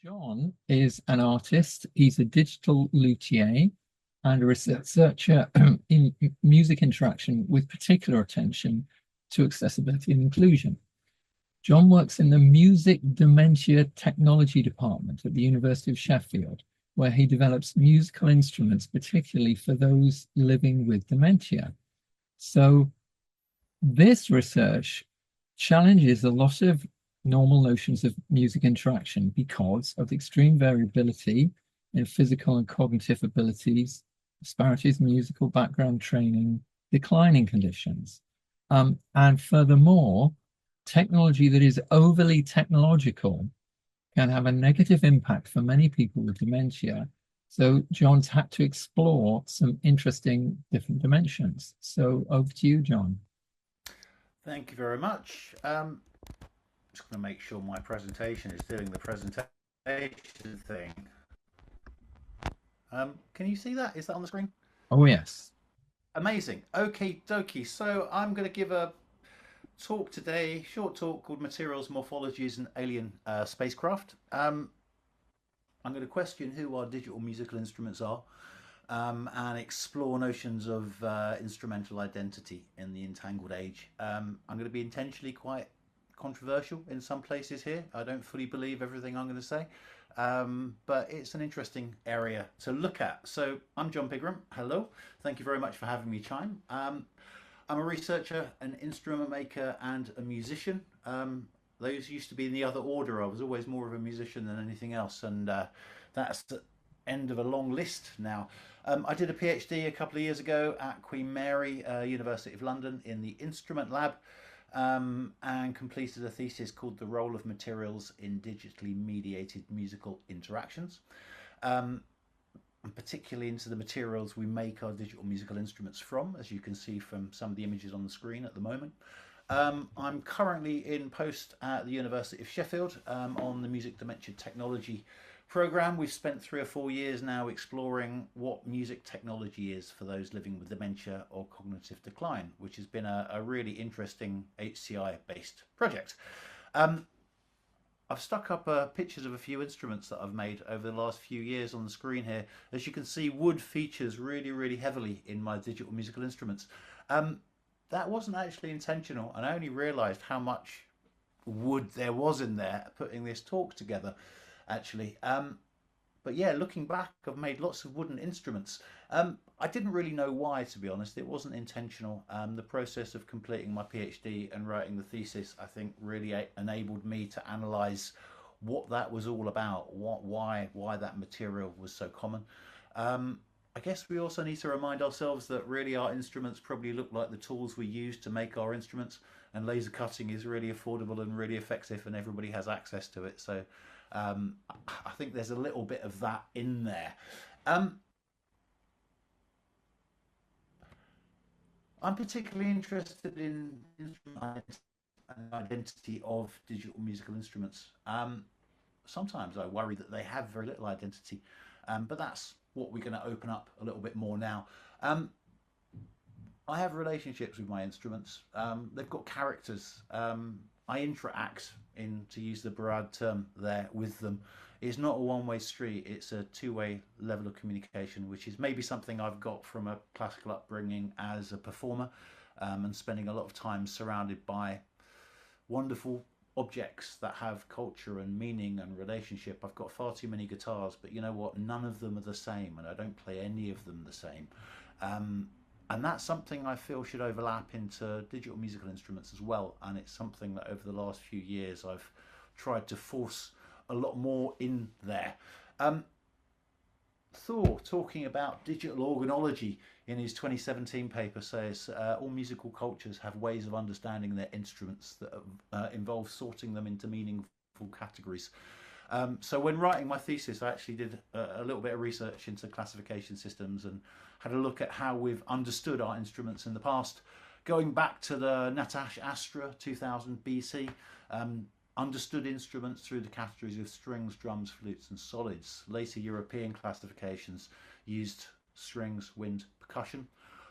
John is an artist. He's a digital luthier and a researcher in music interaction with particular attention to accessibility and inclusion. John works in the Music Dementia Technology Department at the University of Sheffield, where he develops musical instruments, particularly for those living with dementia. So this research challenges a lot of normal notions of music interaction because of the extreme variability in physical and cognitive abilities, disparities in musical background training, declining conditions. And furthermore, technology that is overly technological can have a negative impact for many people with dementia. So John's had to explore some interesting different dimensions. So over to you, John. Thank you very much. Just going to make sure my presentation is doing the presentation thing. Can you see that? Is that on the screen? Oh, yes. Amazing. Okay, dokie. So I'm going to give a talk today, short talk called Materials, Morphologies and Alien Spacecraft. I'm going to question who our digital musical instruments are and explore notions of instrumental identity in the entangled age. I'm going to be intentionally quite controversial in some places here. I don't fully believe everything I'm going to say, but it's an interesting area to look at. So I'm Jon Pigrem. Hello. Thank you very much for having me, CHIME. I'm a researcher, an instrument maker and a musician. Those used to be in the other order. I was always more of a musician than anything else, and that's the end of a long list now. I did a PhD a couple of years ago at Queen Mary, University of London in the instrument lab, and completed a thesis called The Role of Materials in Digitally Mediated Musical Interactions. I'm particularly into the materials we make our digital musical instruments from, as you can see from some of the images on the screen at the moment. I'm currently in post at the University of Sheffield on the Music Dementia Technology program. We've spent 3 or 4 years now exploring what music technology is for those living with dementia or cognitive decline, which has been a really interesting HCI based project. I've stuck up pictures of a few instruments that I've made over the last few years on the screen here. As you can see, wood features really heavily in my digital musical instruments. That wasn't actually intentional, and I only realized how much wood there was in there putting this talk together, actually. But yeah, looking back, I've made lots of wooden instruments. I didn't really know why, to be honest. It wasn't intentional. The process of completing my PhD and writing the thesis, I think, really enabled me to analyse what that was all about, why that material was so common. I guess we also need to remind ourselves that really our instruments probably look like the tools we use to make our instruments, and laser cutting is really affordable and really effective, and everybody has access to it. So I think there's a little bit of that in there. I'm particularly interested in instrument and identity of digital musical instruments. Sometimes I worry that they have very little identity, but that's what we're going to open up a little bit more now. I have relationships with my instruments. They've got characters. I interact, to use the broad term there, with them. It's not a one-way street. It's a two-way level of communication, which is maybe something I've got from a classical upbringing as a performer, and spending a lot of time surrounded by wonderful objects that have culture and meaning and relationship. I've got far too many guitars, but you know what? None of them are the same, and I don't play any of them the same. And that's something I feel should overlap into digital musical instruments as well. And it's something that over the last few years I've tried to force a lot more in there. Thor, talking about digital organology in his 2017 paper, says all musical cultures have ways of understanding their instruments that involve sorting them into meaningful categories. So when writing my thesis, I actually did a little bit of research into classification systems and had a look at how we've understood our instruments in the past, going back to the Natas Astra 2000 BC. Understood instruments through the categories of strings, drums, flutes and solids. Later European classifications used strings, wind, percussion.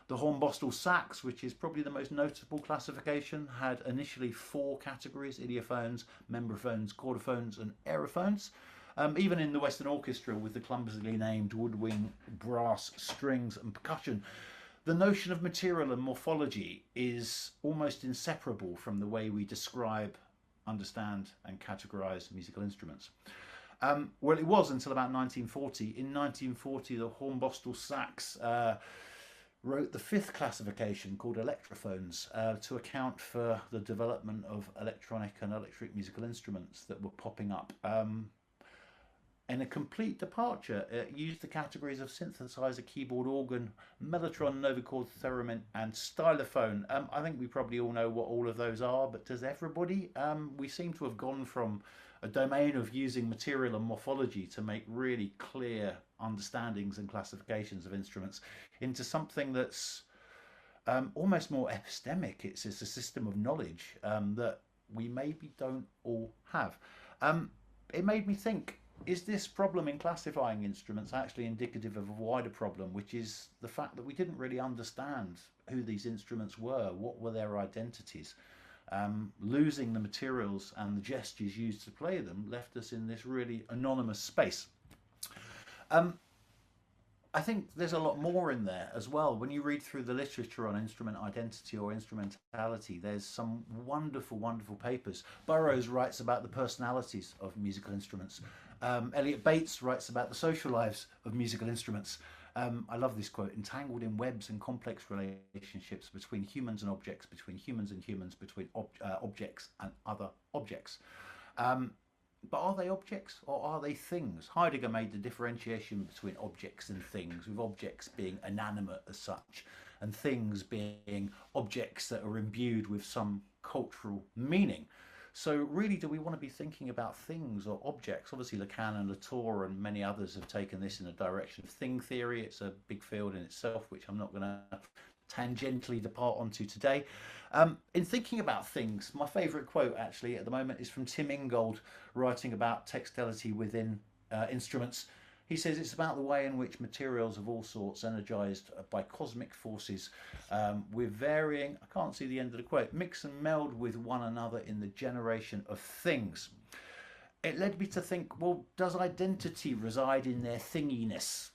The Hornbostel-Sachs, which is probably the most notable classification, had initially 4 categories: idiophones, membrophones, chordophones and aerophones. Even in the Western Orchestra with the clumsily named woodwind, brass, strings and percussion, the notion of material and morphology is almost inseparable from the way we describe, understand and categorize musical instruments. Well, it was until about 1940. In 1940, the Hornbostel-Sachs wrote the fifth classification called Electrophones to account for the development of electronic and electric musical instruments that were popping up. In a complete departure, it used the categories of synthesizer, keyboard, organ, mellotron, novochord, theremin and stylophone. I think we probably all know what all of those are, but does everybody? We seem to have gone from a domain of using material and morphology to make really clear understandings and classifications of instruments into something that's almost more epistemic. It's a system of knowledge that we maybe don't all have. It made me think, is this problem in classifying instruments actually indicative of a wider problem, which is the fact that we didn't really understand who these instruments were, what were their identities? Losing the materials and the gestures used to play them left us in this really anonymous space. I think there's a lot more in there as well. When you read through the literature on instrument identity or instrumentality, there's some wonderful, wonderful papers. Burroughs writes about the personalities of musical instruments. Elliot Bates writes about the social lives of musical instruments. I love this quote: entangled in webs and complex relationships between humans and objects, between humans and humans, between objects and other objects. But are they objects or are they things? Heidegger made the differentiation between objects and things, with objects being inanimate as such and things being objects that are imbued with some cultural meaning. So really, do we want to be thinking about things or objects? Obviously Lacan and Latour and many others have taken this in a direction of thing theory. It's a big field in itself, which I'm not going to tangentially depart onto today. In thinking about things, my favourite quote actually at the moment is from Tim Ingold, writing about textility within instruments. He says it's about the way in which materials of all sorts, energised by cosmic forces, with varying, I can't see the end of the quote, mix and meld with one another in the generation of things. It led me to think, well, does identity reside in their thinginess?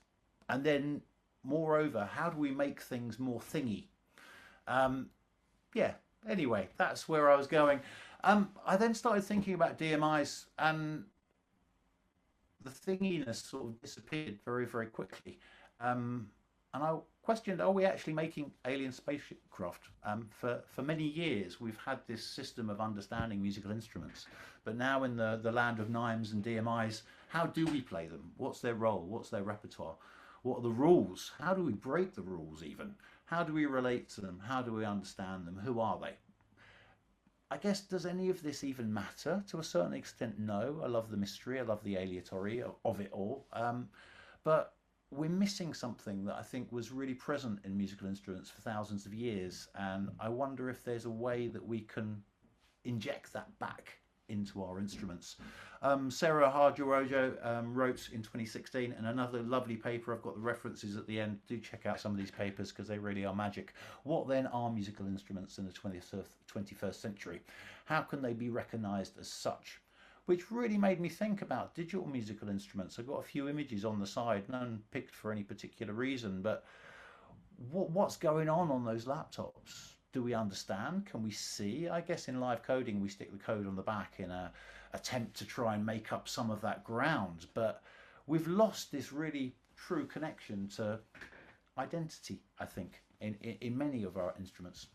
And then, moreover, how do we make things more thingy? Yeah, anyway, that's where I was going. I then started thinking about DMIs, and the thinginess sort of disappeared very, very quickly. And I questioned, are we actually making alien spacecraft? For many years, we've had this system of understanding musical instruments. But now in the land of NIMEs and DMIs, how do we play them? What's their role? What's their repertoire? What are the rules? How do we break the rules even? How do we relate to them? How do we understand them? Who are they? I guess, does any of this even matter? To a certain extent, no. I love the mystery. I love the aleatory of it all. But we're missing something that I think was really present in musical instruments for thousands of years. And I wonder if there's a way that we can inject that back into our instruments. Sarah Harjojo wrote in 2016, and another lovely paper, I've got the references at the end, do check out some of these papers because they really are magic. What then are musical instruments in the 21st century? How can they be recognised as such? Which really made me think about digital musical instruments. I've got a few images on the side, none picked for any particular reason, but what's going on those laptops? Do we understand? Can we see? I guess in live coding we stick the code on the back in an attempt to try and make up some of that ground, but we've lost this really true connection to identity, I think, in many of our instruments.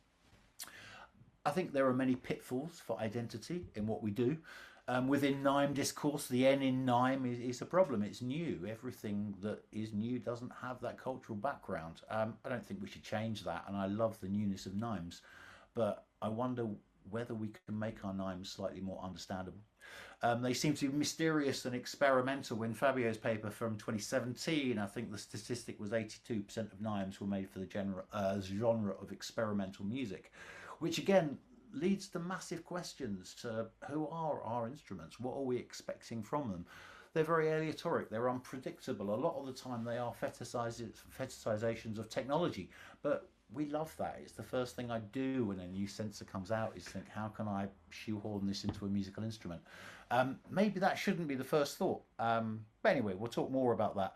I think there are many pitfalls for identity in what we do. Within NIME discourse, the N in NIME is a problem. It's new. Everything that is new doesn't have that cultural background. I don't think we should change that, and I love the newness of NIMEs, but I wonder whether we can make our NIMEs slightly more understandable. They seem to be mysterious and experimental. In Fabio's paper from 2017, I think the statistic was 82% of NIMEs were made for the genre of experimental music, which again leads to massive questions to who are our instruments? What are we expecting from them? They're very aleatoric, they're unpredictable. A lot of the time they are fetishizations of technology, but we love that. It's the first thing I do when a new sensor comes out is think, how can I shoehorn this into a musical instrument? Maybe that shouldn't be the first thought. But anyway, we'll talk more about that.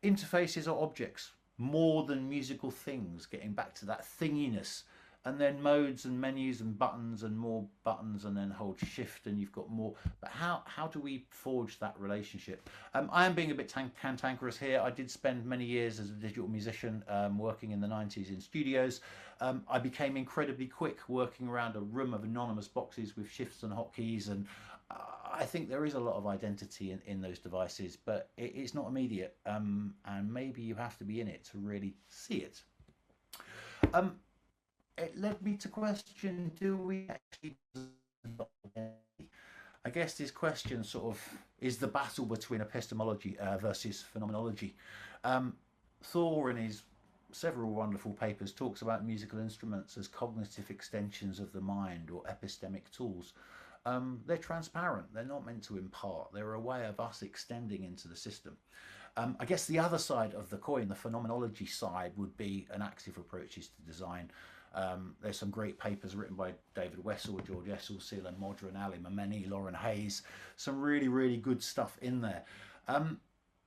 Interfaces are objects more than musical things, getting back to that thinginess. And then modes and menus and buttons and more buttons, and then hold shift and you've got more. But how do we forge that relationship? I am being a bit cantankerous here. I did spend many years as a digital musician, working in the 90s in studios. I became incredibly quick working around a room of anonymous boxes with shifts and hotkeys, and I think there is a lot of identity in those devices, but it's not immediate, and maybe you have to be in it to really see it. It led me to question, do we actually? I guess this question sort of is the battle between epistemology versus phenomenology. Thor, in his several wonderful papers, talks about musical instruments as cognitive extensions of the mind or epistemic tools. They're transparent, they're not meant to impart, they're a way of us extending into the system. I guess the other side of the coin, the phenomenology side, would be an active approaches to design. There's some great papers written by David Wessel, George Essel, Celan Modron, Ali Mameni, Lauren Hayes. Some really, really good stuff in there.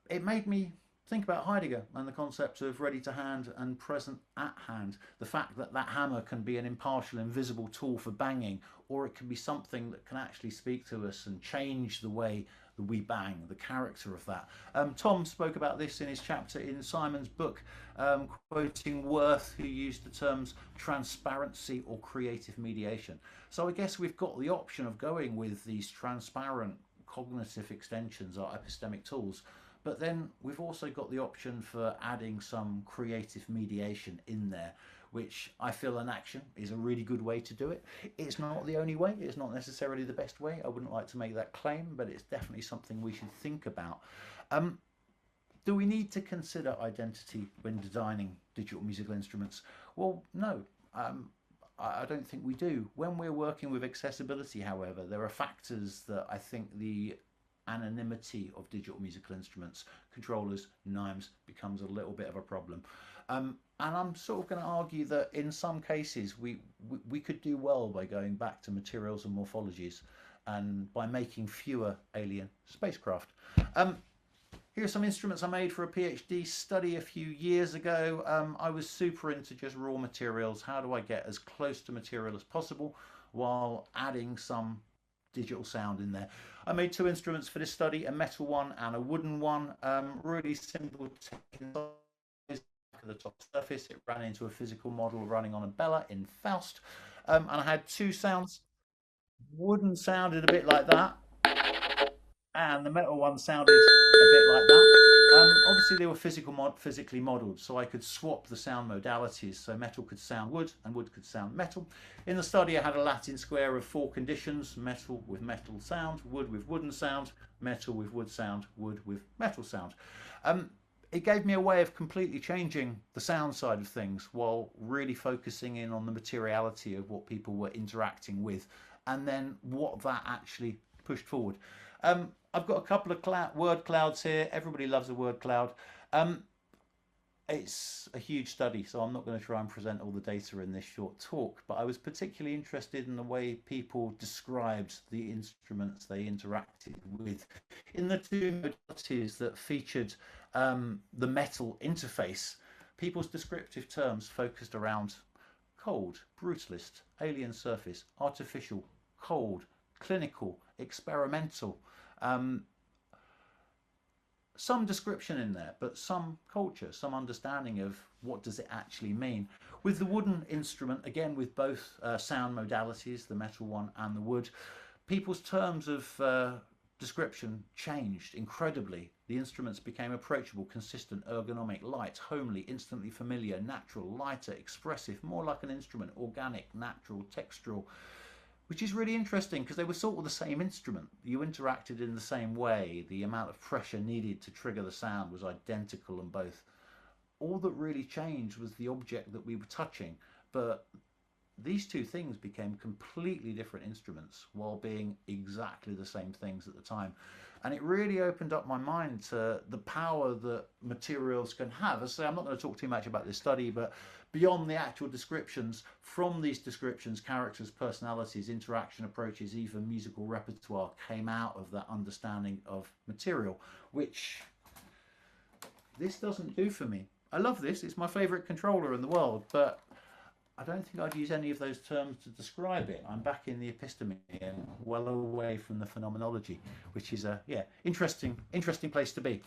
It made me think about Heidegger and the concept of ready to hand and present at hand. The fact that that hammer can be an impartial, invisible tool for banging, or it can be something that can actually speak to us and change the way that we bang, the character of that. Tom spoke about this in his chapter in Simon's book, quoting Worth, who used the terms transparency or creative mediation. So I guess we've got the option of going with these transparent cognitive extensions, our epistemic tools, but then we've also got the option for adding some creative mediation in there, which I feel an action is a really good way to do it. It's not the only way, it's not necessarily the best way. I wouldn't like to make that claim, but it's definitely something we should think about. Do we need to consider identity when designing digital musical instruments? Well, no. I don't think we do. When we're working with accessibility, however, there are factors that I think the anonymity of digital musical instruments, controllers, NIMEs, becomes a little bit of a problem. And I'm sort of going to argue that in some cases we could do well by going back to materials and morphologies and by making fewer alien spacecraft. Here are some instruments I made for a PhD study a few years ago. I was super into just raw materials. How do I get as close to material as possible while adding some digital sound in there? I made two instruments for this study, a metal one and a wooden one. Really simple at the top surface. It ran into a physical model running on a Bella in Faust. And I had two sounds. Wooden sounded a bit like that, and the metal one sounded a bit like that. Obviously, they were physically modelled, so I could swap the sound modalities. So metal could sound wood, and wood could sound metal. In the study, I had a Latin square of 4 conditions: metal with metal sound, wood with wooden sound, metal with wood sound, wood with metal sound. It gave me a way of completely changing the sound side of things while really focusing in on the materiality of what people were interacting with, and then what that actually pushed forward. I've got a couple of word clouds here. Everybody loves a word cloud. It's a huge study, so I'm not going to try and present all the data in this short talk, but I was particularly interested in the way people described the instruments they interacted with. In the two modalities that featured the metal interface, people's descriptive terms focused around cold, brutalist, alien surface, artificial, cold, clinical, experimental. Some description in there, but some culture, some understanding of what does it actually mean. With the wooden instrument, again with both sound modalities, the metal one and the wood, people's terms of description changed incredibly. The instruments became approachable, consistent, ergonomic, light, homely, instantly familiar, natural, lighter, expressive, more like an instrument, organic, natural, textural, which is really interesting because they were sort of the same instrument. You interacted in the same way. The amount of pressure needed to trigger the sound was identical in both. All that really changed was the object that we were touching, but these two things became completely different instruments while being exactly the same things at the time. And it really opened up my mind to the power that materials can have. As I say, I'm not going to talk too much about this study, but beyond the actual descriptions, from these descriptions, characters, personalities, interaction approaches, even musical repertoire came out of that understanding of material, which this doesn't do for me. I love this, it's my favorite controller in the world, but I don't think I'd use any of those terms to describe it. I'm back in the episteme and well away from the phenomenology, which is a interesting place to be.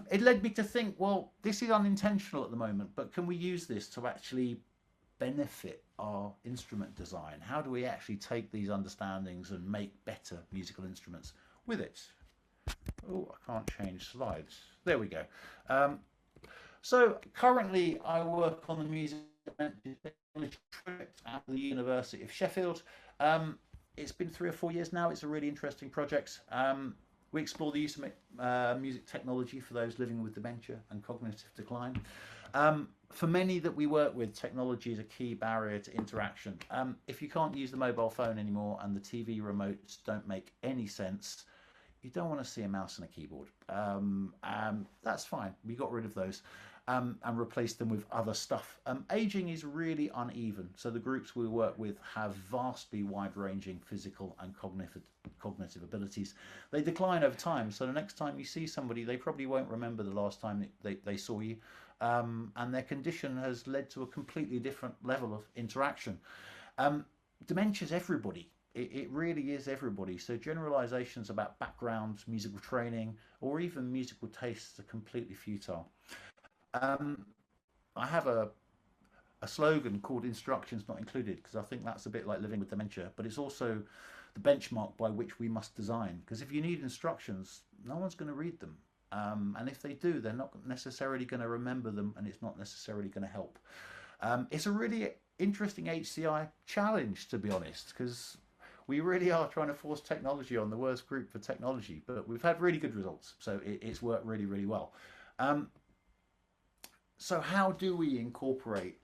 It led me to think, well, this is unintentional at the moment, but can we use this to actually benefit our instrument design? How do we actually take these understandings and make better musical instruments with it? Oh, I can't change slides. There we go. So currently I work on the music project at the University of Sheffield. It's been 3 or 4 years now. It's a really interesting project. We explore the use of music technology for those living with dementia and cognitive decline. For many that we work with, technology is a key barrier to interaction. If you can't use the mobile phone anymore and the TV remotes don't make any sense, you don't want to see a mouse and a keyboard. That's fine. We got rid of those. And replace them with other stuff. Aging is really uneven, so the groups we work with have vastly wide-ranging physical and cognitive abilities. They decline over time, so the next time you see somebody, they probably won't remember the last time they saw you, and their condition has led to a completely different level of interaction. Dementia is everybody. It really is everybody. So generalizations about backgrounds, musical training, or even musical tastes are completely futile. I have a slogan called "Instructions Not Included" because I think that's a bit like living with dementia, but it's also the benchmark by which we must design. Because if you need instructions, no one's going to read them, and if they do, they're not necessarily going to remember them, and it's not necessarily going to help. It's a really interesting HCI challenge, to be honest, because we really are trying to force technology on the worst group for technology, but we've had really good results, so it's worked really, really well. So how do we incorporate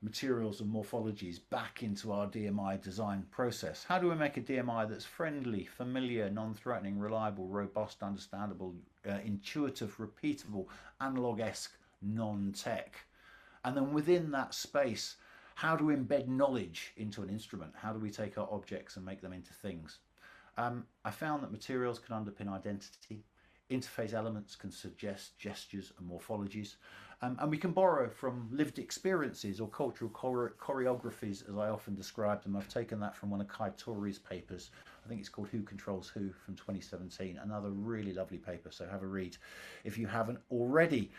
materials and morphologies back into our DMI design process? How do we make a DMI that's friendly, familiar, non-threatening, reliable, robust, understandable, intuitive, repeatable, analog-esque, non-tech? And then within that space, how do we embed knowledge into an instrument? How do we take our objects and make them into things? I found that materials can underpin identity. Interface elements can suggest gestures and morphologies. And we can borrow from lived experiences or cultural choreographies, as I often describe them. I've taken that from one of Kai Tori's papers. I think it's called Who Controls Who from 2017. Another really lovely paper, so have a read if you haven't already.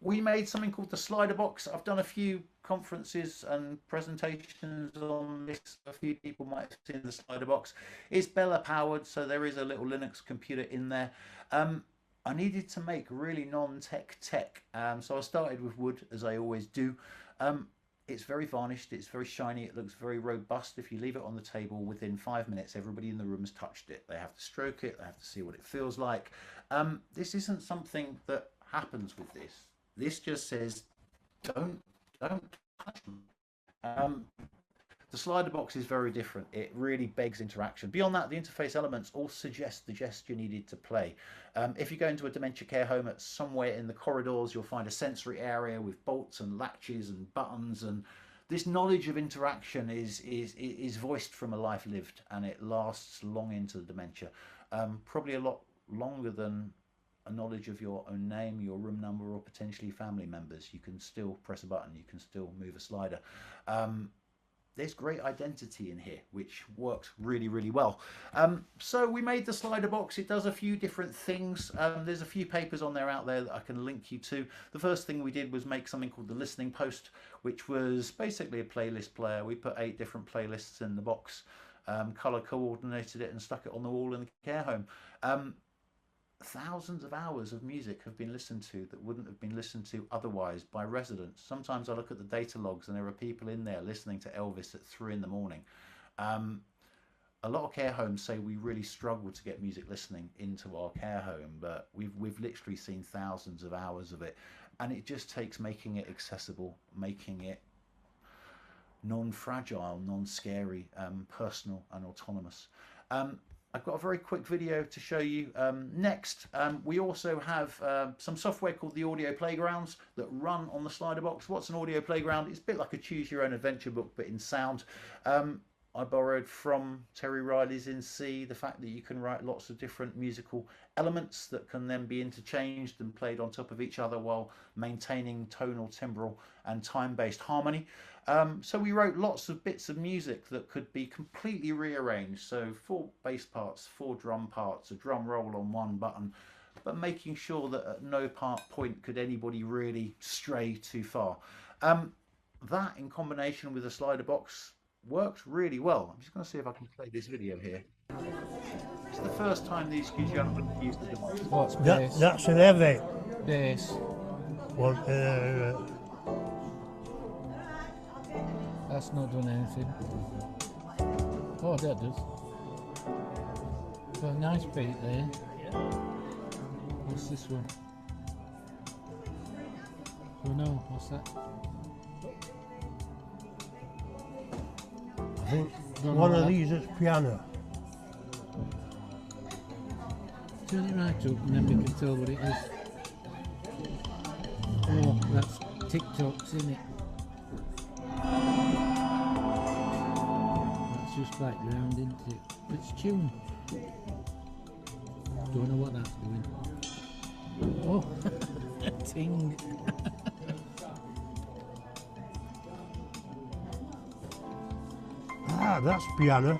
We made something called the slider box. I've done a few conferences and presentations on this. A few people might have seen the slider box. It's Bella powered, so there is a little Linux computer in there. I needed to make really non-tech tech, so I started with wood, as I always do. It's very varnished, it's very shiny, it looks very robust. If you leave it on the table, within 5 minutes, everybody in the room has touched it. They have to stroke it, they have to see what it feels like. This isn't something that happens with this. This just says, don't touch them. The slider box is very different. It really begs interaction. Beyond that, the interface elements all suggest the gesture needed to play. If you go into a dementia care home, at somewhere in the corridors, you'll find a sensory area with bolts and latches and buttons, and this knowledge of interaction is voiced from a life lived, and it lasts long into the dementia. Probably a lot longer than a knowledge of your own name, your room number, or potentially family members. You can still press a button, you can still move a slider. There's great identity in here, which works really, really well. So we made the slider box. It does a few different things. There's a few papers on there out there that I can link you to. The first thing we did was make something called the listening post, which was basically a playlist player. We put 8 different playlists in the box, color coordinated it and stuck it on the wall in the care home. Thousands of hours of music have been listened to that wouldn't have been listened to otherwise by residents. Sometimes I look at the data logs and there are people in there listening to Elvis at 3 in the morning. A lot of care homes say we really struggle to get music listening into our care home, but we've literally seen thousands of hours of it, and it just takes making it accessible, making it non-fragile, non-scary, personal and autonomous. I've got a very quick video to show you next. We also have some software called the Audio Playgrounds that run on the slider box. What's an audio playground? It's a bit like a choose your own adventure book, but in sound. I borrowed from Terry Riley's in C the fact that you can write lots of different musical elements that can then be interchanged and played on top of each other while maintaining tonal, timbral and time-based harmony. So we wrote lots of bits of music that could be completely rearranged. So 4 bass parts, 4 drum parts, a drum roll on one button, but making sure that at no point could anybody really stray too far. That in combination with the slider box works really well. I'm just going to see if I can play this video here. It's the first time these gentlemen have used the device. What's bass? That's an heavy. Bass. Well, That's not done anything. Oh, that does. Got a nice beat there. What's this one? Oh no, what's that? I think one of these is piano. Turn it right up and then we can tell what it is. Oh, that's TikToks, isn't it? That's just background, isn't it? It's tune. Don't know what that's doing. Oh, ting. Ah, that's piano.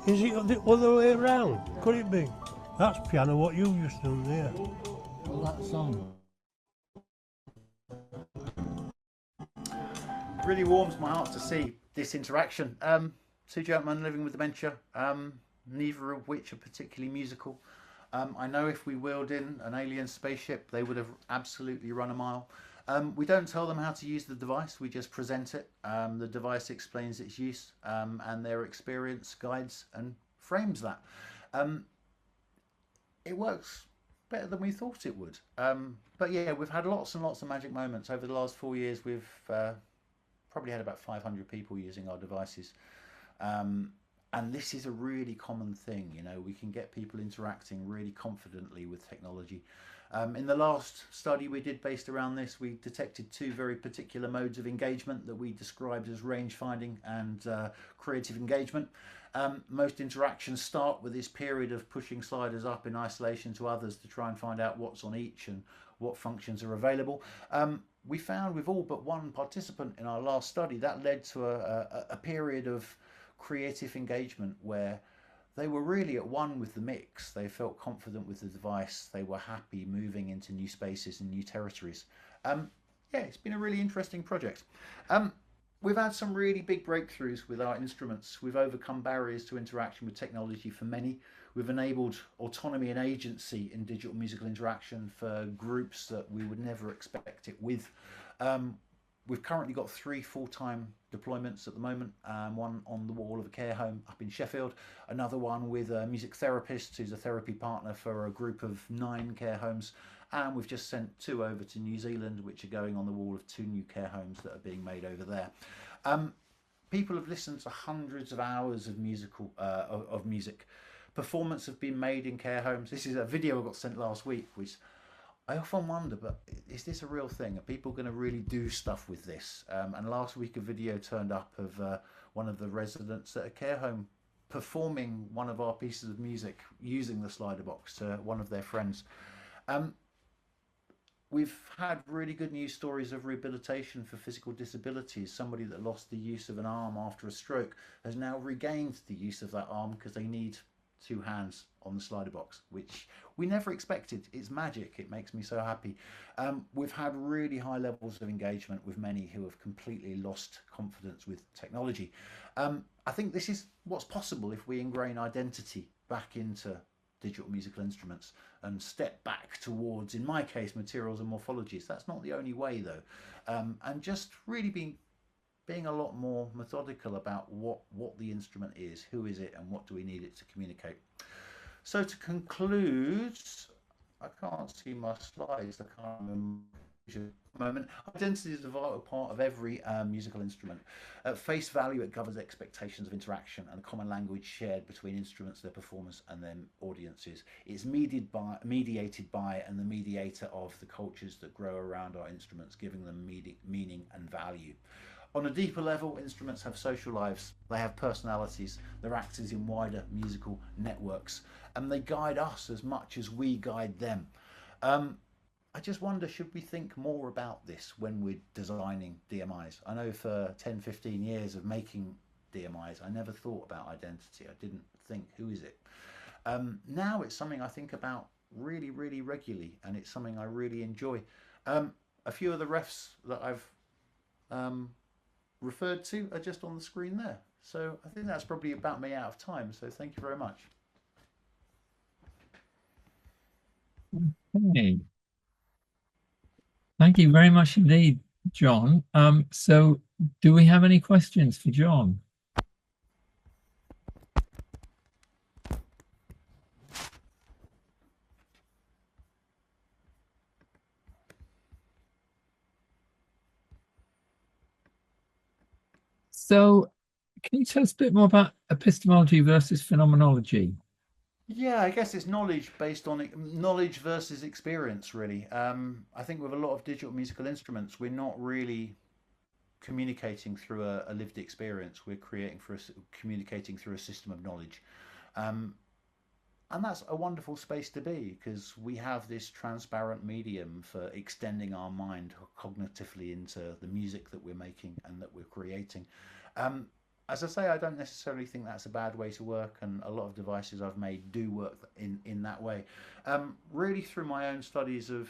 Is it the other way around? Could it be? That's piano, what you used to do there. Well, that's on. Really warms my heart to see this interaction. 2 gentlemen living with dementia, neither of which are particularly musical. I know if we wheeled in an alien spaceship, they would have absolutely run a mile. We don't tell them how to use the device, we just present it. The device explains its use and their experience guides and frames that. It works better than we thought it would. But yeah, we've had lots and lots of magic moments. Over the last 4 years, we've probably had about 500 people using our devices. And this is a really common thing, you know, we can get people interacting really confidently with technology. In the last study we did based around this, we detected 2 very particular modes of engagement that we described as range finding and creative engagement. Most interactions start with this period of pushing sliders up in isolation to others to try and find out what's on each and what functions are available. We found with all but one participant in our last study that led to a period of creative engagement where they were really at one with the mix. They felt confident with the device. They were happy moving into new spaces and new territories. Yeah, it's been a really interesting project. We've had some really big breakthroughs with our instruments. We've overcome barriers to interaction with technology for many. We've enabled autonomy and agency in digital musical interaction for groups that we would never expect it with. We've currently got 3 full-time deployments at the moment, one on the wall of a care home up in Sheffield, another one with a music therapist who's a therapy partner for a group of 9 care homes, and we've just sent 2 over to New Zealand, which are going on the wall of 2 new care homes that are being made over there. People have listened to hundreds of hours of music. Performances have been made in care homes. This is a video I got sent last week, which I often wonder, but is this a real thing? Are people going to really do stuff with this? And last week a video turned up of one of the residents at a care home performing one of our pieces of music using the slider box to one of their friends. We've had really good news stories of rehabilitation for physical disabilities. Somebody that lost the use of an arm after a stroke has now regained the use of that arm because they need 2 hands on the slider box, which we never expected. It's magic. It makes me so happy. We've had really high levels of engagement with many who have completely lost confidence with technology. I think this is what's possible if we ingrain identity back into digital musical instruments and step back towards, in my case, materials and morphologies. That's not the only way though. And just really being a lot more methodical about what the instrument is, who is it, and what do we need it to communicate. So to conclude, I can't see my slides. I can't remember. moment. Identity is a vital part of every musical instrument. At face value, it governs expectations of interaction and a common language shared between instruments, their performers, and their audiences. It's mediated by, and the mediator of the cultures that grow around our instruments, giving them meaning and value. On a deeper level, instruments have social lives, they have personalities, they're actors in wider musical networks, and they guide us as much as we guide them. I just wonder, should we think more about this when we're designing DMIs? I know for 10, 15 years of making DMIs, I never thought about identity. I didn't think, who is it? Now it's something I think about really, really regularly, and it's something I really enjoy. A few of the refs that I've referred to are just on the screen there. So I think that's probably about me out of time. So thank you very much. Okay. Thank you very much indeed, Jon. So do we have any questions for Jon? So can you tell us a bit more about epistemology versus phenomenology? Yeah, I guess it's knowledge based on knowledge versus experience, really. I think with a lot of digital musical instruments, we're not really communicating through a lived experience. We're communicating through a system of knowledge. Um, and that's a wonderful space to be because we have this transparent medium for extending our mind cognitively into the music that we're making and that we're creating. Um, as I say, I don't necessarily think that's a bad way to work, and a lot of devices I've made do work in that way. Really, through my own studies of,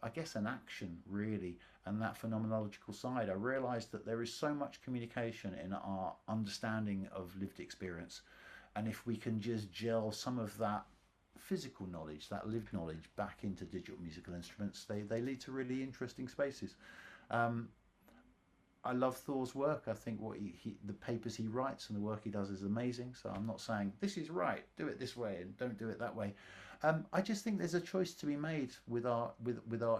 I guess, an action, really, and that phenomenological side, I realized that there is so much communication in our understanding of lived experience. And if we can just gel some of that physical knowledge, that lived knowledge, back into digital musical instruments, they lead to really interesting spaces. Um, I love Thor's work. I think the papers he writes and the work he does is amazing. So I'm not saying this is right, do it this way, and don't do it that way. I just think there's a choice to be made with our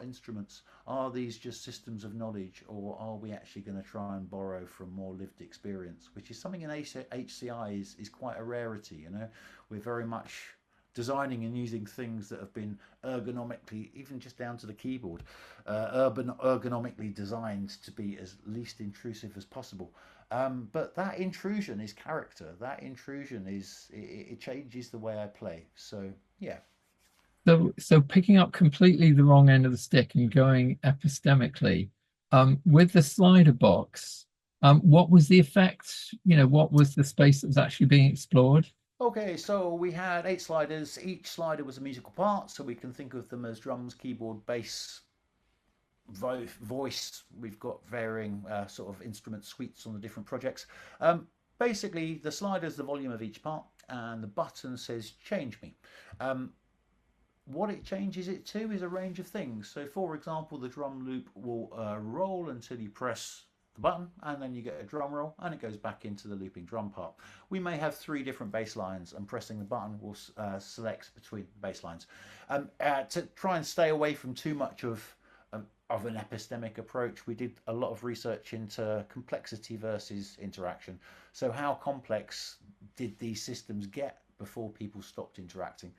instruments. Are these just systems of knowledge, or are we actually going to try and borrow from more lived experience, which is something in HCI is quite a rarity. You know, we're very much designing and using things that have been ergonomically, even just down to the keyboard, ergonomically designed to be as least intrusive as possible. But that intrusion is character. That intrusion it changes the way I play. So yeah. So picking up completely the wrong end of the stick and going epistemically, with the slider box, what was the effect? You know, what was the space that was actually being explored? Okay, so we had 8 sliders. Each slider was a musical part, so we can think of them as drums, keyboard, bass, voice. We've got varying sort of instrument suites on the different projects. Basically, the slider is the volume of each part, and the button says change me. What it changes it to is a range of things. So, for example, the drum loop will roll until you press the button, and then you get a drum roll, and it goes back into the looping drum part. We may have 3 different bass lines, and pressing the button will select between bass lines. To try and stay away from too much of an epistemic approach, we did a lot of research into complexity versus interaction. So how complex did these systems get before people stopped interacting?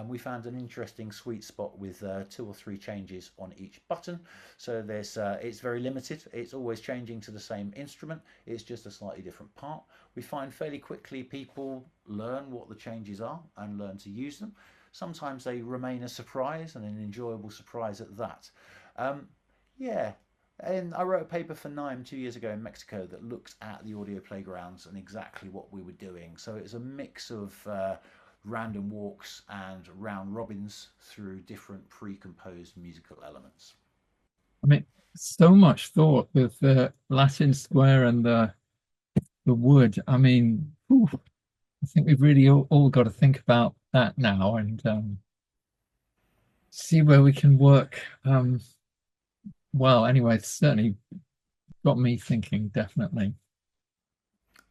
We found an interesting sweet spot with 2 or 3 changes on each button. So it's very limited. It's always changing to the same instrument. It's just a slightly different part. We find fairly quickly people learn what the changes are and learn to use them. Sometimes they remain a surprise, and an enjoyable surprise at that. Yeah, and I wrote a paper for NIME 2 years ago in Mexico that looked at the audio playgrounds and exactly what we were doing. So it's a mix of random walks and round robins through different pre-composed musical elements. I mean, so much thought with the Latin square and the wood. I mean, I think we've really all got to think about that now and see where we can work. Well, anyway, it's certainly got me thinking, definitely.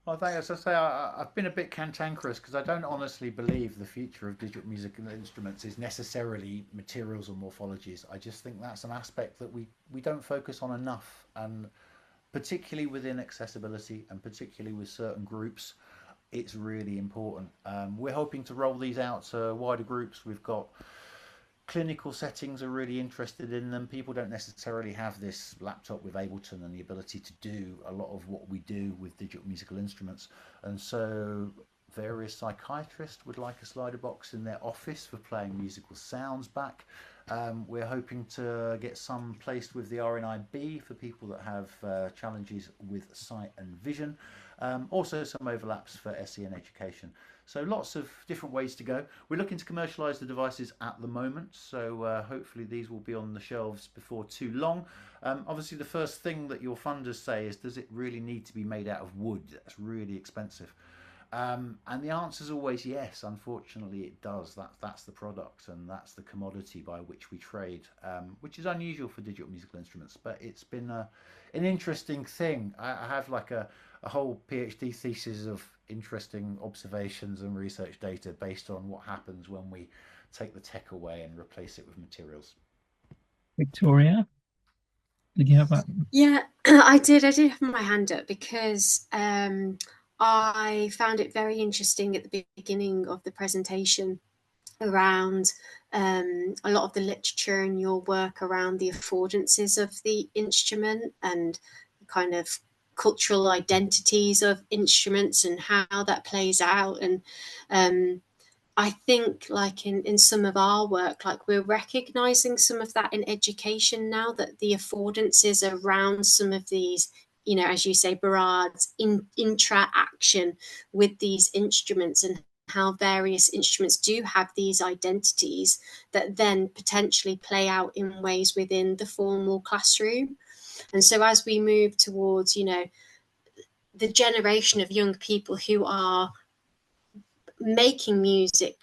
Well, thanks. As I say, I've been a bit cantankerous because I don't honestly believe the future of digital music and instruments is necessarily materials or morphologies. I just think that's an aspect that we don't focus on enough, and particularly within accessibility and particularly with certain groups, it's really important. We're hoping to roll these out to wider groups. We've got clinical settings are really interested in them. People don't necessarily have this laptop with Ableton and the ability to do a lot of what we do with digital musical instruments. And so various psychiatrists would like a slider box in their office for playing musical sounds back. We're hoping to get some placed with the RNIB for people that have challenges with sight and vision. Also some overlaps for SEN education. So lots of different ways to go. We're looking to commercialise the devices at the moment, so hopefully these will be on the shelves before too long. Obviously the first thing that your funders say is, does it really need to be made out of wood? That's really expensive. And the answer is always yes. Unfortunately, it does. That's the product and that's the commodity by which we trade, which is unusual for digital musical instruments. But it's been an interesting thing. I have like a whole PhD thesis of interesting observations and research data based on what happens when we take the tech away and replace it with materials. Victoria, did you have that? Yeah, I did have my hand up because I found it very interesting at the beginning of the presentation around a lot of the literature and your work around the affordances of the instrument and kind of cultural identities of instruments and how that plays out. And I think like in some of our work, like we're recognizing some of that in education now, that the affordances around some of these, you know, as you say, barrades, interaction with these instruments and how various instruments do have these identities that then potentially play out in ways within the formal classroom. And so as we move towards, you know, the generation of young people who are making music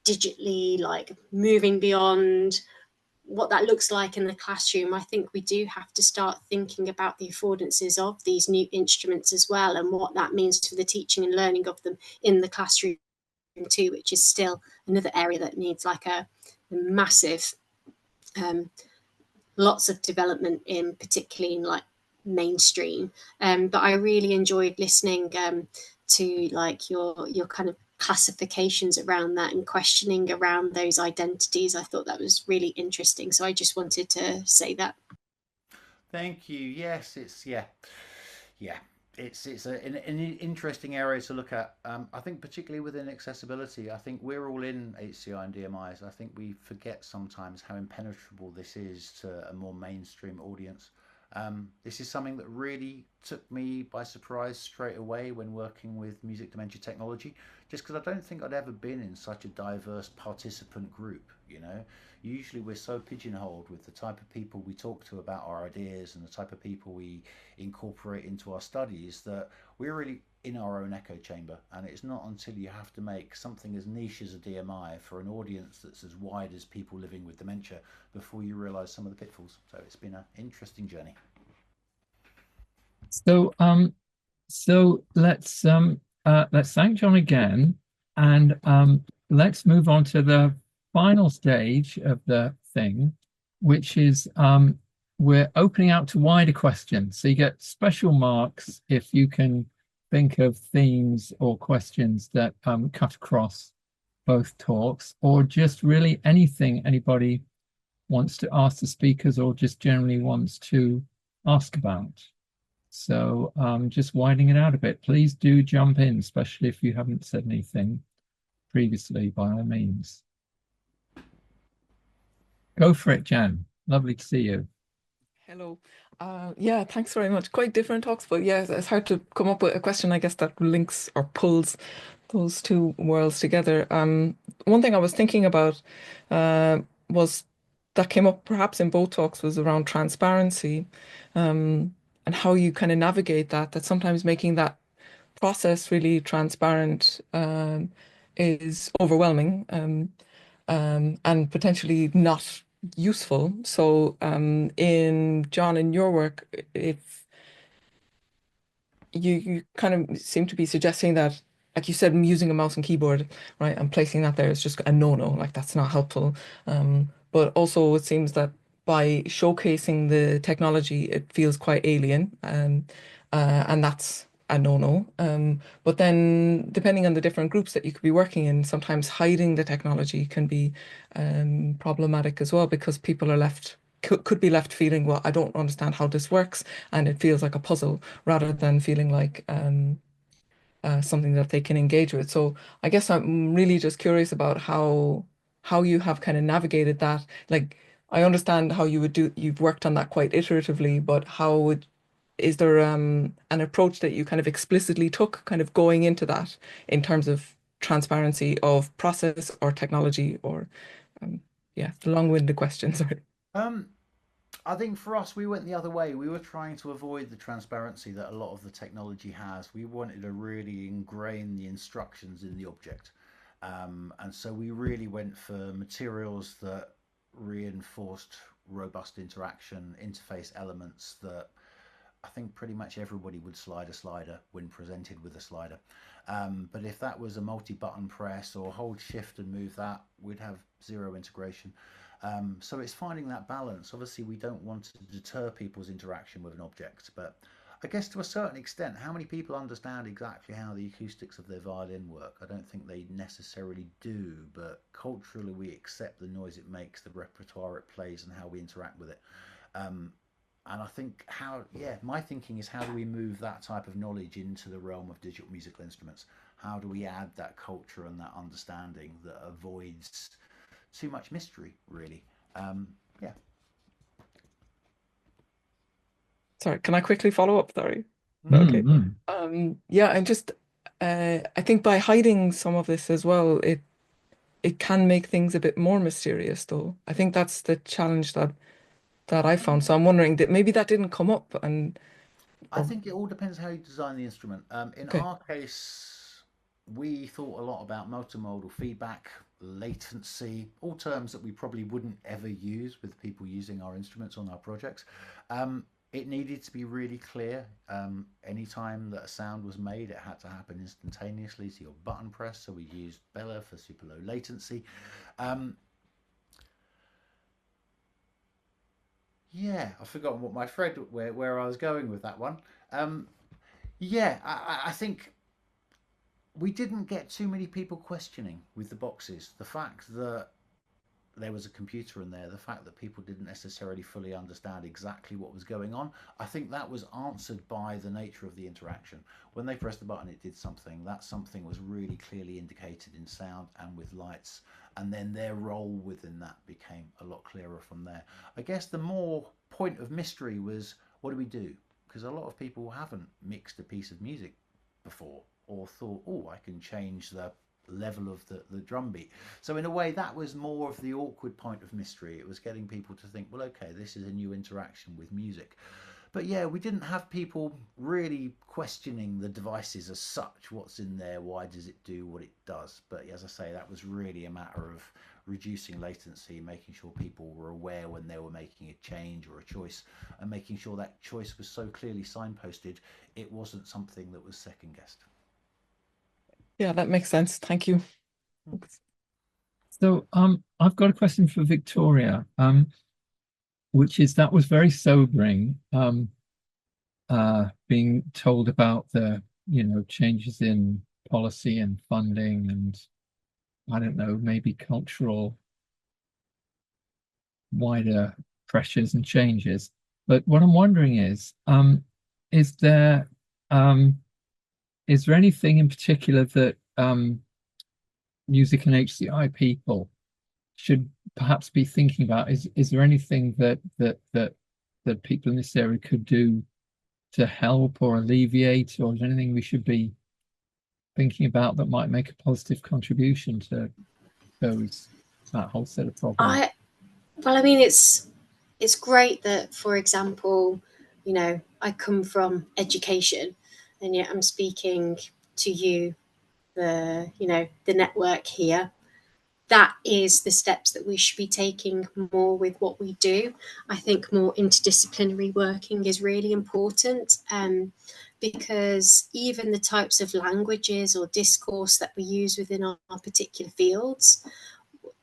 digitally, like moving beyond what that looks like in the classroom, I think we do have to start thinking about the affordances of these new instruments as well, and what that means for the teaching and learning of them in the classroom too, which is still another area that needs like a massive lots of development in, particularly in like mainstream. But I really enjoyed listening to like your kind of classifications around that and questioning around those identities. I thought that was really interesting. So I just wanted to say that. Thank you. Yes, it's yeah. It's an interesting area to look at. I think particularly within accessibility, I think we're all in HCI and DMIs. I think we forget sometimes how impenetrable this is to a more mainstream audience. This is something that really took me by surprise straight away when working with music dementia technology, just because I don't think I'd ever been in such a diverse participant group, you know. Usually we're so pigeonholed with the type of people we talk to about our ideas and the type of people we incorporate into our studies that we're really in our own echo chamber. And it's not until you have to make something as niche as a DMI for an audience that's as wide as people living with dementia before you realize some of the pitfalls. So it's been an interesting journey. So let's thank Jon again, and let's move on to the final stage of the thing, which is we're opening out to wider questions. So you get special marks if you can think of themes or questions that cut across both talks, or just really anything anybody wants to ask the speakers or just generally wants to ask about. So just widening it out a bit. Please do jump in, especially if you haven't said anything previously, by all means. Go for it, Jan. Lovely to see you. Hello. Yeah, thanks very much. Quite different talks, but yeah, it's hard to come up with a question, I guess, that links or pulls those two worlds together. One thing I was thinking about was that came up perhaps in both talks was around transparency and how you kind of navigate that sometimes making that process really transparent is overwhelming and potentially not useful. So in Jon, in your work, if you kind of seem to be suggesting that, like you said, using a mouse and keyboard, right, and placing that there is just a no-no, like that's not helpful. But also it seems that by showcasing the technology, it feels quite alien, and that's a no-no. But then depending on the different groups that you could be working in, sometimes hiding the technology can be problematic as well, because people are left could be left feeling, well, I don't understand how this works, and it feels like a puzzle rather than feeling like something that they can engage with. So I guess I'm really just curious about how you have kind of navigated that. Like, I understand how you've worked on that quite iteratively, but is there an approach that you kind of explicitly took kind of going into that in terms of transparency of process or technology or yeah, the long-winded question, sorry. I think for us, we went the other way. We were trying to avoid the transparency that a lot of the technology has. We wanted to really ingrain the instructions in the object. And so we really went for materials that reinforced robust interaction, interface elements that I think pretty much everybody would slide a slider when presented with a slider. But if that was a multi-button press or hold shift and move that, we'd have zero integration. So it's finding that balance. Obviously, we don't want to deter people's interaction with an object, but I guess to a certain extent, how many people understand exactly how the acoustics of their violin work? I don't think they necessarily do, but culturally we accept the noise it makes, the repertoire it plays, and how we interact with it. And I think my thinking is, how do we move that type of knowledge into the realm of digital musical instruments? How do we add that culture and that understanding that avoids too much mystery, really? Yeah. Sorry, can I quickly follow up? Sorry. Okay. Yeah, and just I think by hiding some of this as well, it can make things a bit more mysterious, though. I think that's the challenge that I found. So I'm wondering that maybe that didn't come up, and I think it all depends how you design the instrument. In okay. our case, we thought a lot about multimodal feedback, latency, all terms that we probably wouldn't ever use with people using our instruments on our projects. It needed to be really clear. Anytime that a sound was made, it had to happen instantaneously to your button press. So we used Bella for super low latency. Yeah, I've forgotten what my thread where I was going with that one. I think we didn't get too many people questioning with the boxes. The fact that there was a computer in there, the fact that people didn't necessarily fully understand exactly what was going on, I think that was answered by the nature of the interaction. When they pressed the button, it did something. That something was really clearly indicated in sound and with lights, and then their role within that became a lot clearer from there. I guess the more point of mystery was, what do we do? Because a lot of people haven't mixed a piece of music before, or thought, oh, I can change the level of the drum beat. So in a way, that was more of the awkward point of mystery. It was getting people to think, well, okay, this is a new interaction with music. But yeah, we didn't have people really questioning the devices as such. What's in there? Why does it do what it does? But as I say, that was really a matter of reducing latency, making sure people were aware when they were making a change or a choice, and making sure that choice was so clearly signposted, it wasn't something that was second guessed. Yeah, that makes sense. Thank you. So I've got a question for Victoria, which is, that was very sobering, being told about the changes in policy and funding, and I don't know, maybe cultural wider pressures and changes. But what I'm wondering is there anything in particular that music and HCI people should perhaps be thinking about? Is there anything that people in this area could do to help or alleviate, or is there anything we should be thinking about that might make a positive contribution to that whole set of problems? I mean, it's great that, for example, I come from education, and yet I'm speaking to you, the network here. that is the steps that we should be taking more with what we do. I think more interdisciplinary working is really important, because even the types of languages or discourse that we use within our particular fields,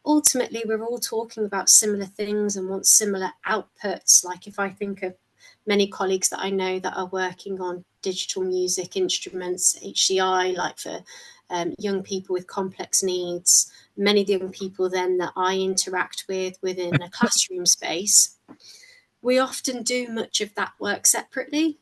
ultimately we're all talking about similar things and want similar outputs. Like if I think of many colleagues that I know that are working on digital music instruments, HCI, like for young people with complex needs, many of the young people then that I interact with within a classroom space, we often do much of that work separately.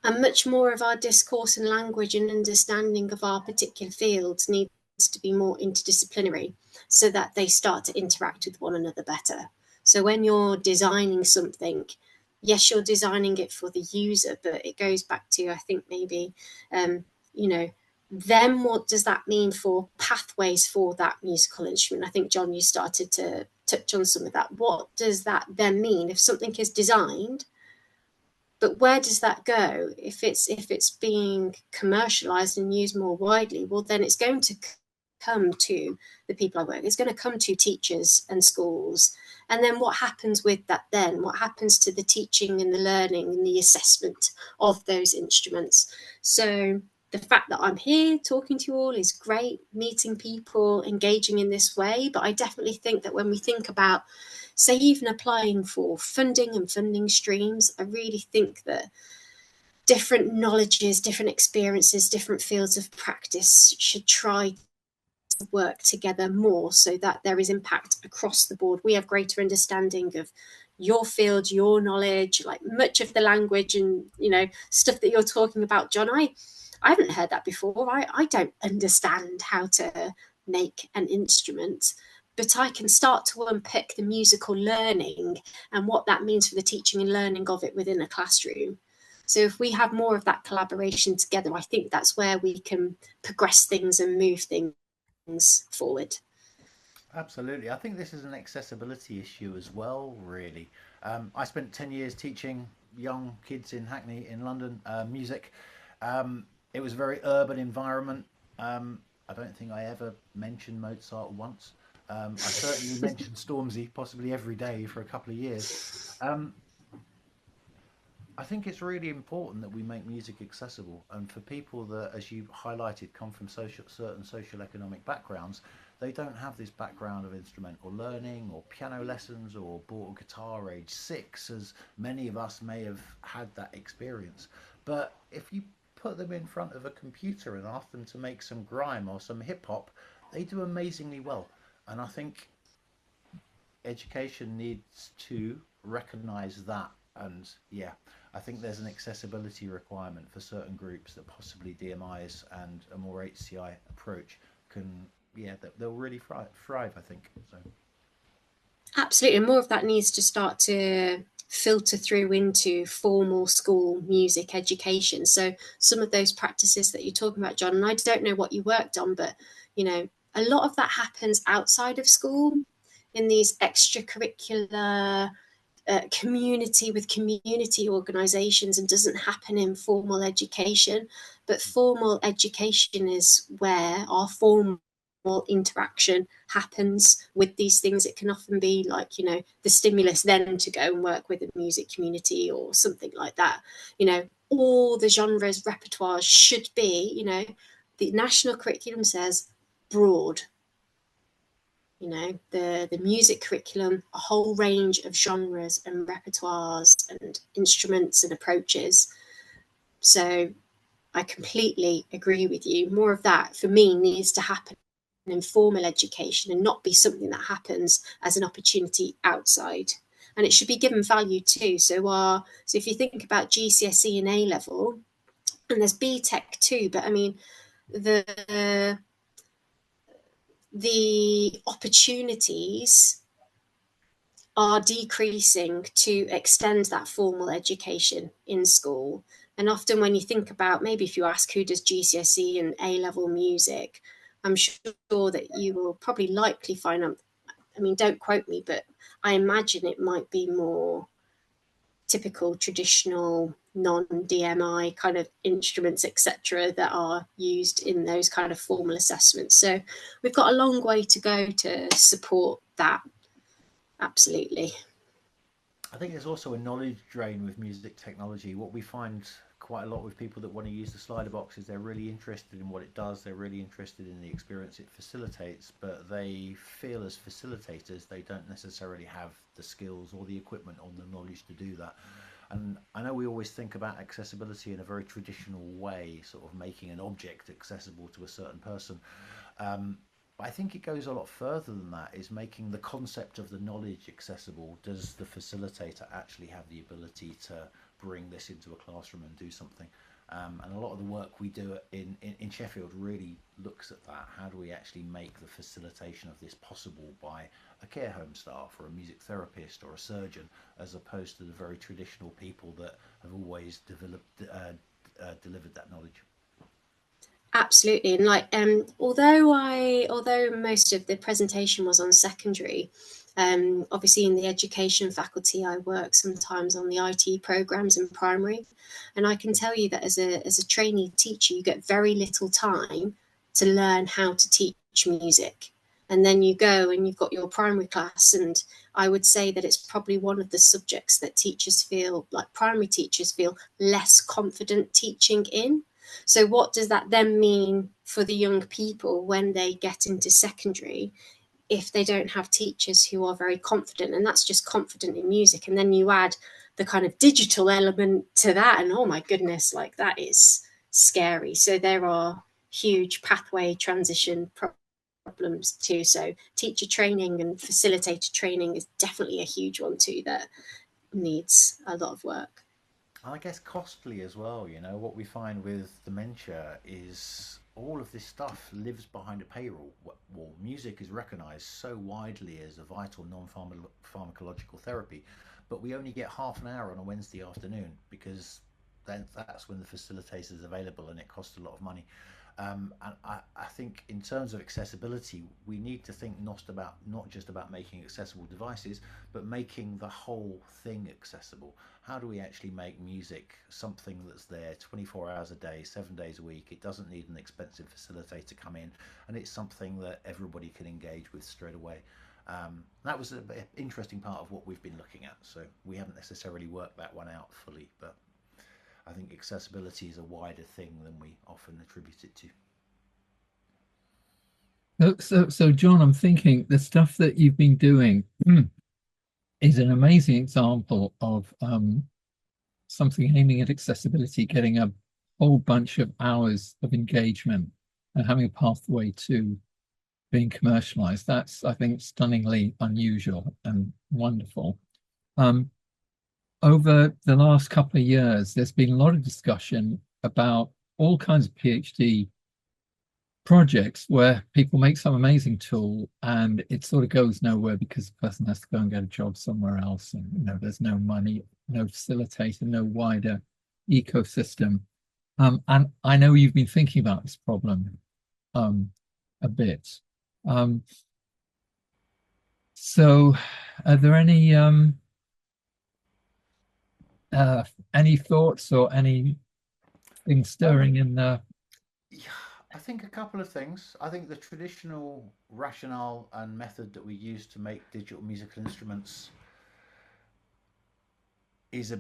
And much more of our discourse and language and understanding of our particular fields needs to be more interdisciplinary so that they start to interact with one another better. So when you're designing something, yes, you're designing it for the user, but it goes back to, I think, maybe, then what does that mean for pathways for that musical instrument? I think, John, you started to touch on some of that. What does that then mean if something is designed, but where does that go? If it's being commercialized and used more widely, well, then it's going to come to the people I work with. It's going to come to teachers and schools. And then what happens with that then? What happens to the teaching and the learning and the assessment of those instruments? So the fact that I'm here talking to you all is great, meeting people, engaging in this way. But I definitely think that when we think about, say, even applying for funding and funding streams, I really think that different knowledges, different experiences, different fields of practice should try to work together more so that there is impact across the board. We have greater understanding of your field, your knowledge, like much of the language and, stuff that you're talking about, John. I haven't heard that before. I don't understand how to make an instrument, but I can start to unpick the musical learning and what that means for the teaching and learning of it within a classroom. So if we have more of that collaboration together, I think that's where we can progress things and move things forward. Absolutely. I think this is an accessibility issue as well, really. I spent 10 years teaching young kids in Hackney in London music. It was a very urban environment. I don't think I ever mentioned Mozart once. I certainly mentioned Stormzy possibly every day for a couple of years. I think it's really important that we make music accessible, and for people that, as you highlighted, come from certain social economic backgrounds, they don't have this background of instrumental learning or piano lessons or bought a guitar age 6, as many of us may have had that experience. But if you put them in front of a computer and ask them to make some grime or some hip hop, they do amazingly well. And I think education needs to recognize that. And yeah, I think there's an accessibility requirement for certain groups that possibly DMIs and a more HCI approach can, they'll really thrive, I think. So absolutely, more of that needs to start to filter through into formal school music education. So some of those practices that you're talking about, John, and I don't know what you worked on, but a lot of that happens outside of school in these extracurricular community with community organisations, and doesn't happen in formal education. But formal education is where our formal interaction happens with these things. It can often be like, the stimulus then to go and work with a music community or something like that. All the genres repertoires should be, the national curriculum says broad. The music curriculum, a whole range of genres and repertoires and instruments and approaches. So I completely agree with you. More of that for me needs to happen in formal education and not be something that happens as an opportunity outside. And it should be given value too. So if you think about GCSE and A level, and there's BTEC too, but I mean the opportunities are decreasing to extend that formal education in school. And often when you think about, maybe if you ask who does GCSE and A-level music, I'm sure that you will probably likely find out, I mean, don't quote me, but I imagine it might be more typical traditional non-DMI kind of instruments, etc., that are used in those kind of formal assessments. So we've got a long way to go to support that. Absolutely. I think there's also a knowledge drain with music technology. What we find quite a lot with people that want to use the slider box is they're really interested in what it does, they're really interested in the experience it facilitates, but they feel as facilitators they don't necessarily have the skills or the equipment or the knowledge to do that. And I know we always think about accessibility in a very traditional way, sort of making an object accessible to a certain person. But I think it goes a lot further than that, is making the concept of the knowledge accessible. Does the facilitator actually have the ability to bring this into a classroom and do something? And a lot of the work we do in Sheffield really looks at that. How do we actually make the facilitation of this possible by a care home staff or a music therapist or a surgeon, as opposed to the very traditional people that have always delivered that knowledge? Absolutely. And like, although most of the presentation was on secondary, obviously in the education faculty, I work sometimes on the IT programs in primary. And I can tell you that as a trainee teacher, you get very little time to learn how to teach music. And then you go and you've got your primary class. And I would say that it's probably one of the subjects that teachers feel, like primary teachers feel less confident teaching in. So what does that then mean for the young people when they get into secondary, if they don't have teachers who are very confident? And that's just confident in music. And then you add the kind of digital element to that, and oh my goodness, like that is scary. So there are huge pathway transition problems too. So teacher training and facilitator training is definitely a huge one too that needs a lot of work. I guess costly as well. You know, what we find with dementia is all of this stuff lives behind a paywall. Well, music is recognized so widely as a vital non-pharmacological therapy, but we only get half an hour on a Wednesday afternoon because then that's when the facilitator is available, and it costs a lot of money. And I think in terms of accessibility, we need to think not just about making accessible devices, but making the whole thing accessible. How do we actually make music something that's there 24 hours a day, 7 days a week? It doesn't need an expensive facilitator to come in, and it's something that everybody can engage with straight away. That was an interesting part of what we've been looking at. So we haven't necessarily worked that one out fully, but I think accessibility is a wider thing than we often attribute it to. So John, I'm thinking the stuff that you've been doing is an amazing example of something aiming at accessibility, getting a whole bunch of hours of engagement and having a pathway to being commercialized. That's, I think, stunningly unusual and wonderful. Over the last couple of years, there's been a lot of discussion about all kinds of PhD projects where people make some amazing tool and it sort of goes nowhere because the person has to go and get a job somewhere else, and there's no money, no facilitator, no wider ecosystem. And I know you've been thinking about this problem a bit. So are there any thoughts or anything stirring in the... Yeah, I think a couple of things. I think the traditional rationale and method that we use to make digital musical instruments is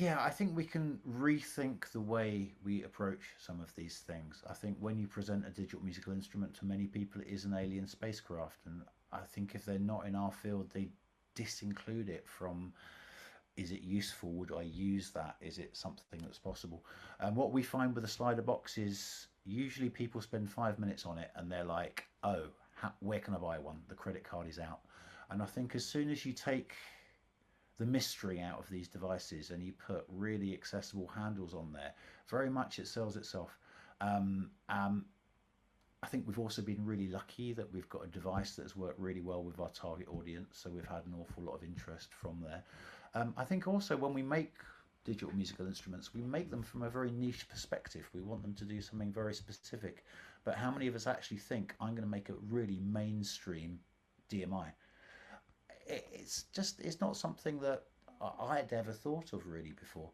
I think we can rethink the way we approach some of these things. I think when you present a digital musical instrument to many people, it is an alien spacecraft, and I think if they're not in our field, they disinclude it from, is it useful? Would I use that? Is it something that's possible? And what we find with a slider box is usually people spend 5 minutes on it and they're like, oh, where can I buy one? The credit card is out. And I think as soon as you take the mystery out of these devices and you put really accessible handles on there, very much it sells itself. I think we've also been really lucky that we've got a device that's worked really well with our target audience, so we've had an awful lot of interest from there. I think also when we make digital musical instruments, we make them from a very niche perspective. We want them to do something very specific. But how many of us actually think, I'm going to make a really mainstream DMI? it's not something that I'd ever thought of really before.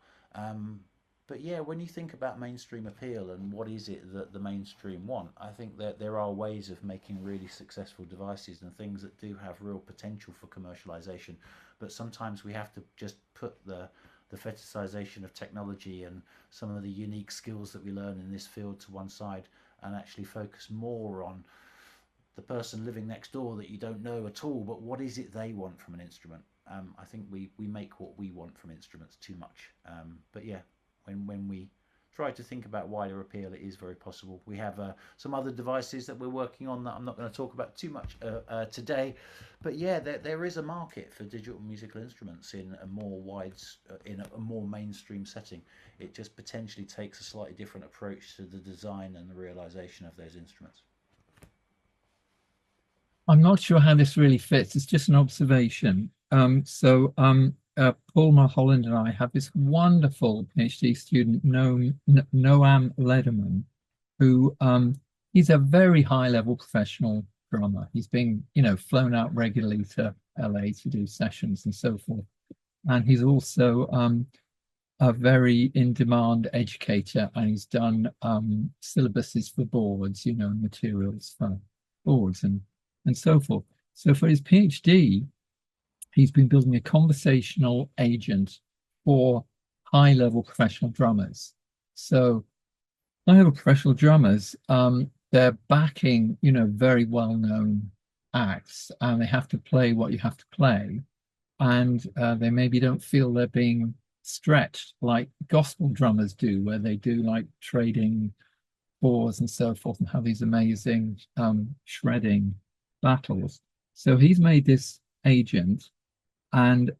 But yeah, when you think about mainstream appeal and what is it that the mainstream want, I think that there are ways of making really successful devices and things that do have real potential for commercialization. But sometimes we have to just put the fetishization of technology and some of the unique skills that we learn in this field to one side and actually focus more on the person living next door that you don't know at all, but what is it they want from an instrument? I think we make what we want from instruments too much. But yeah, when we try to think about wider appeal, it is very possible. We have some other devices that we're working on that I'm not going to talk about too much today. But yeah, there is a market for digital musical instruments in a more mainstream setting. It just potentially takes a slightly different approach to the design and the realization of those instruments. I'm not sure how this really fits. It's just an observation. Paul Mulholland and I have this wonderful PhD student, Noam Lederman, who he's a very high-level professional drummer. He's been, flown out regularly to LA to do sessions and so forth. And he's also a very in-demand educator, and he's done syllabuses for boards, materials for boards and so forth. So for his PhD, he's been building a conversational agent for high-level professional drummers. So high-level professional drummers, they're backing, very well-known acts, and they have to play what you have to play. And they maybe don't feel they're being stretched like gospel drummers do, where they do like trading fours and so forth and have these amazing shredding battles. So he's made this agent, and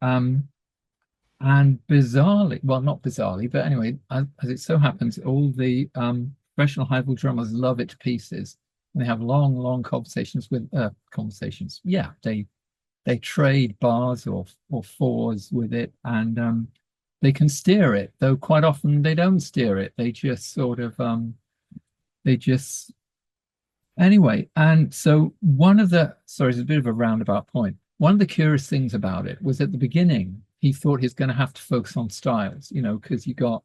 bizarrely, well, not bizarrely, but anyway, as it so happens, all the professional high-level drummers love it to pieces. And they have long conversations with conversations. Yeah, they trade bars or fours with it, and they can steer it, though quite often they don't steer it. They just sort of anyway. And so it's a bit of a roundabout point. One of the curious things about it was at the beginning, he thought he's going to have to focus on styles, because you've got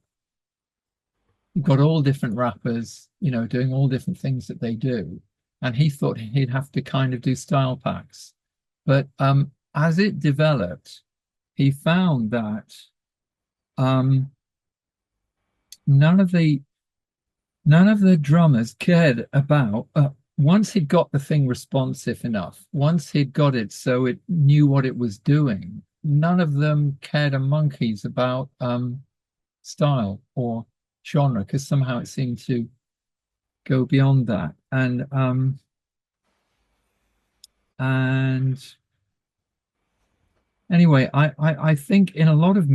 all different rappers, doing all different things that they do. And he thought he'd have to kind of do style packs. But as it developed, he found that none of the drummers cared about, once he'd got the thing responsive enough, once he'd got it so it knew what it was doing, none of them cared a monkeys about style or genre, because somehow it seemed to go beyond that. And anyway, I think in a lot of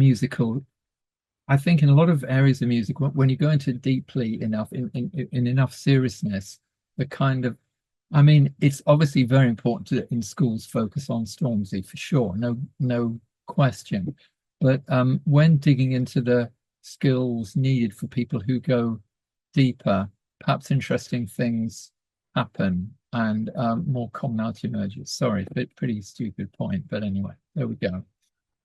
areas of music, when you go into deeply enough, in enough seriousness, it's obviously very important to, in schools, focus on Stormzy for sure, no question. But when digging into the skills needed for people who go deeper, perhaps interesting things happen and more commonality emerges. Sorry, pretty stupid point, but anyway, there we go.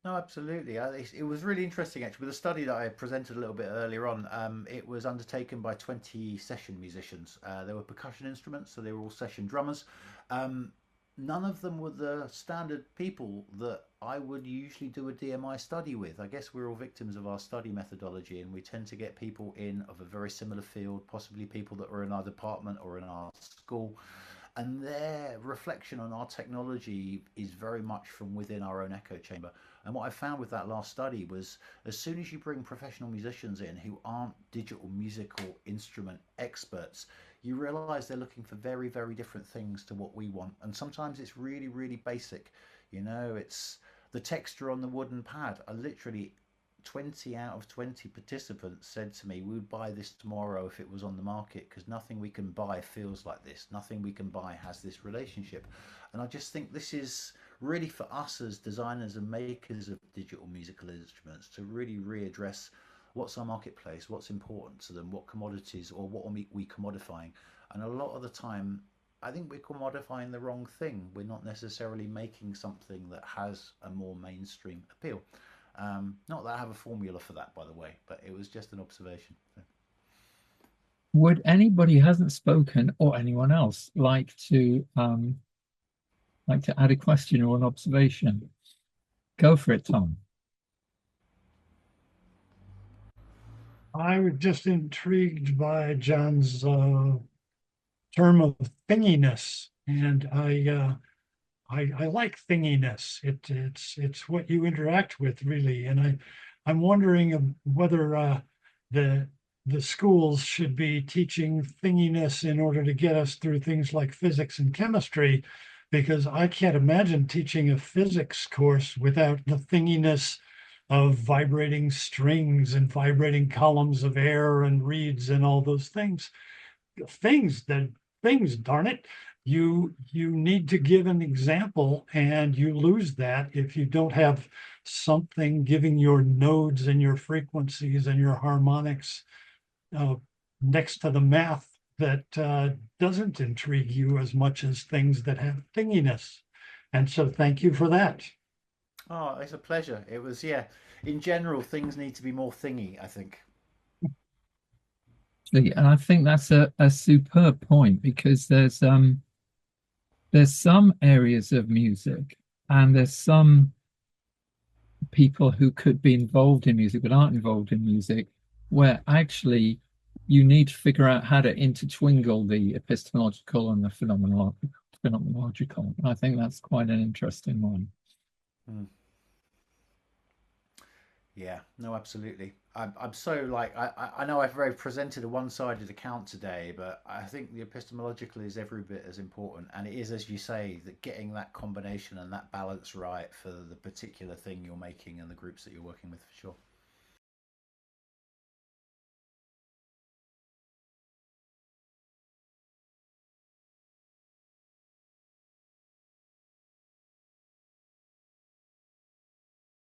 No, absolutely. It was really interesting, actually. With the study that I presented a little bit earlier on, it was undertaken by 20 session musicians. They were percussion instruments, so they were all session drummers. None of them were the standard people that I would usually do a DMI study with. I guess we're all victims of our study methodology, and we tend to get people in of a very similar field, possibly people that were in our department or in our school. And their reflection on our technology is very much from within our own echo chamber. And what I found with that last study was, as soon as you bring professional musicians in who aren't digital musical instrument experts, you realize they're looking for very, very different things to what we want. And sometimes it's really, really basic. It's the texture on the wooden pad. I literally, 20 out of 20 participants said to me, we would buy this tomorrow if it was on the market, because nothing we can buy feels like this. Nothing we can buy has this relationship. And I just think this is really for us as designers and makers of digital musical instruments to really readdress what's our marketplace, what's important to them, what commodities or what are we commodifying. And a lot of the time I think we're commodifying the wrong thing. We're not necessarily making something that has a more mainstream appeal. Not that I have a formula for that, by the way, but it was just an observation. Would anybody who hasn't spoken or anyone else like to add a question or an observation? Go for it, Tom. I was just intrigued by John's term of thinginess, and I like thinginess. It's what you interact with, really, and I'm wondering whether the schools should be teaching thinginess in order to get us through things like physics and chemistry, because I can't imagine teaching a physics course without the thinginess of vibrating strings and vibrating columns of air and reeds and all those things. Things, darn it. You need to give an example, and you lose that if you don't have something giving your nodes and your frequencies and your harmonics next to the math that doesn't intrigue you as much as things that have thinginess. And so thank you for that. Oh, it's a pleasure. It was, yeah. In general, things need to be more thingy, I think. And I think that's a superb point, because there's some areas of music, and there's some people who could be involved in music but aren't involved in music, where actually you need to figure out how to intertwingle the epistemological and the phenomenological. I think that's quite an interesting one. Mm. Yeah, no, absolutely. I'm so like, I know I've very presented a one-sided account today, but I think the epistemological is every bit as important. And it is, as you say, that getting that combination and that balance right for the particular thing you're making and the groups that you're working with, for sure.